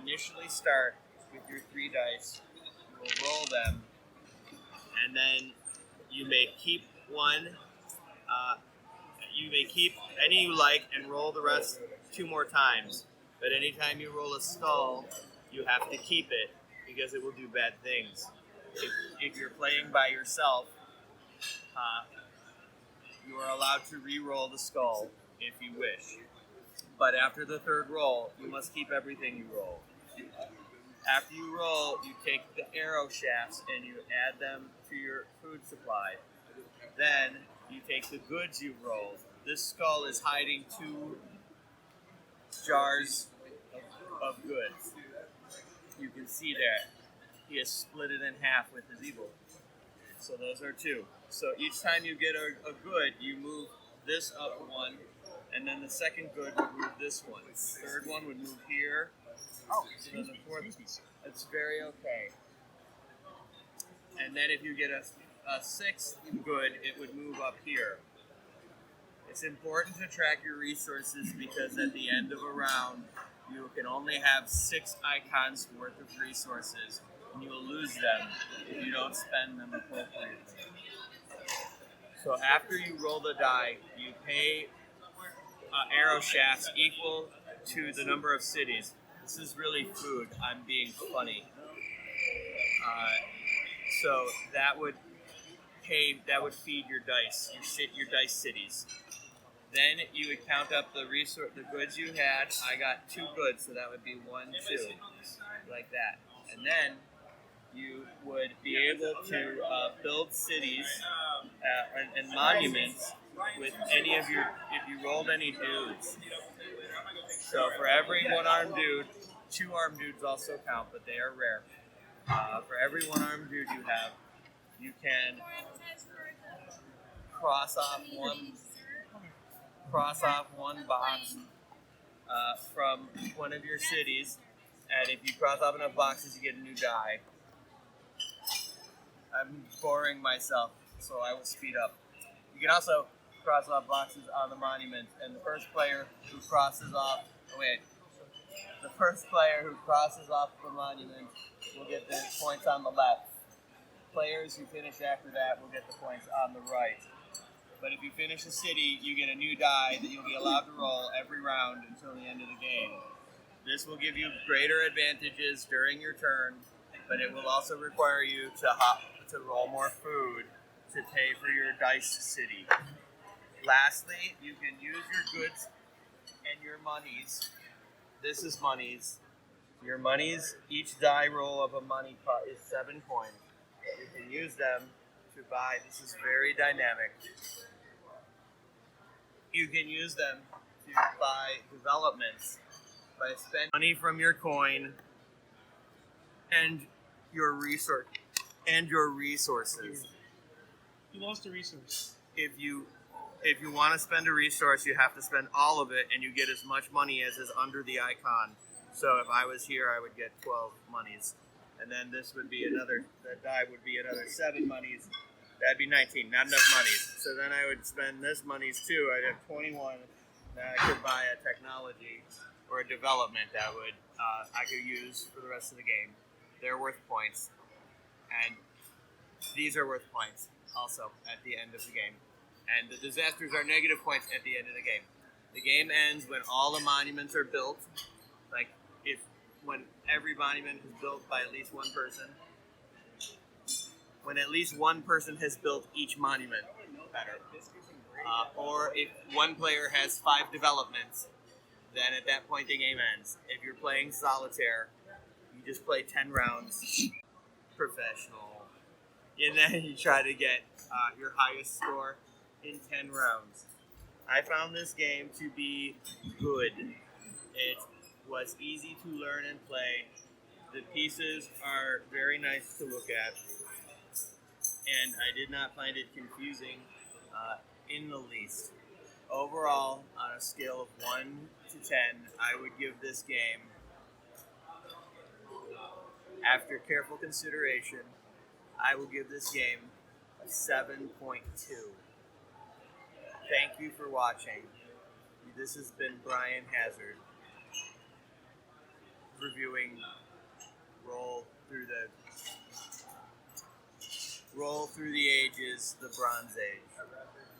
initially start with your 3 dice. You will roll them, and then you may keep one. You may keep any you like and roll the rest 2 more times. But anytime you roll a skull, you have to keep it because it will do bad things. If you're playing by yourself, you are allowed to re-roll the skull if you wish. But after the 3rd roll, you must keep everything you roll. After you roll, you take the arrow shafts and you add them to your food supply. Then you take the goods you rolled. This skull is hiding 2 jars of goods. You can see there. He has split it in half with his evil. So those are 2. So each time you get a good, you move this up 1, and then the second good would move this one. The third one would move here. Oh, So then the fourth, it's very okay. And then if you get a 6th good, it would move up here. It's important to track your resources because at the end of a round, you can only have 6 icons worth of resources, and you will lose them if you don't spend them appropriately. So after you roll the die, you pay arrow shafts equal to the number of cities. This is really food. I'm being funny. So that would feed your dice, your dice cities. Then you would count up the goods you had. I got 2 goods, so that would be 1, 2, like that. And then you would be able to build cities and monuments with any of your, if you rolled any dudes. So for every 1-armed dude, 2 armed dudes also count, but they are rare. For every 1-armed dude you have, you can cross off one box from one of your cities, and if you cross off enough boxes, you get a new die. I'm boring myself, so I will speed up. You can also cross off boxes on the monument, and the first player who crosses off the monument will get the points on the left. Players who finish after that will get the points on the right. But if you finish a city, you get a new die that you'll be allowed to roll every round until the end of the game. This will give you greater advantages during your turn, but it will also require you to roll more food to pay for your dice city. Lastly, you can use your goods and your monies. This is monies. Your monies, each die roll of a money pot is 7 coins. You can use them to buy. This is very dynamic. You can use them to buy developments by spending money from your coin and your resources. You lost a resource. If you want to spend a resource, you have to spend all of it, and you get as much money as is under the icon. So if I was here, I would get 12 monies, and then this would be that die would be another 7 monies. That'd be 19, not enough monies. So then I would spend this monies too. I'd have 21. Then I could buy a technology or a development that I could use for the rest of the game. They're worth points, and these are worth points also at the end of the game. And the disasters are negative points at the end of the game. The game ends when all the monuments are built. Like when every monument is built by at least one person. When at least one person has built each monument better. Or if one player has 5 developments, then at that point the game ends. If you're playing solitaire, you just play 10 rounds. Professional. And then you try to get your highest score in 10 rounds. I found this game to be good. It was easy to learn and play. The pieces are very nice to look at. And I did not find it confusing in the least. Overall, on a scale of 1 to 10, I would give this game, after careful consideration, I will give this game a 7.2. Thank you for watching. This has been Brian Hazard. reviewing roll through the ages, the Bronze Age.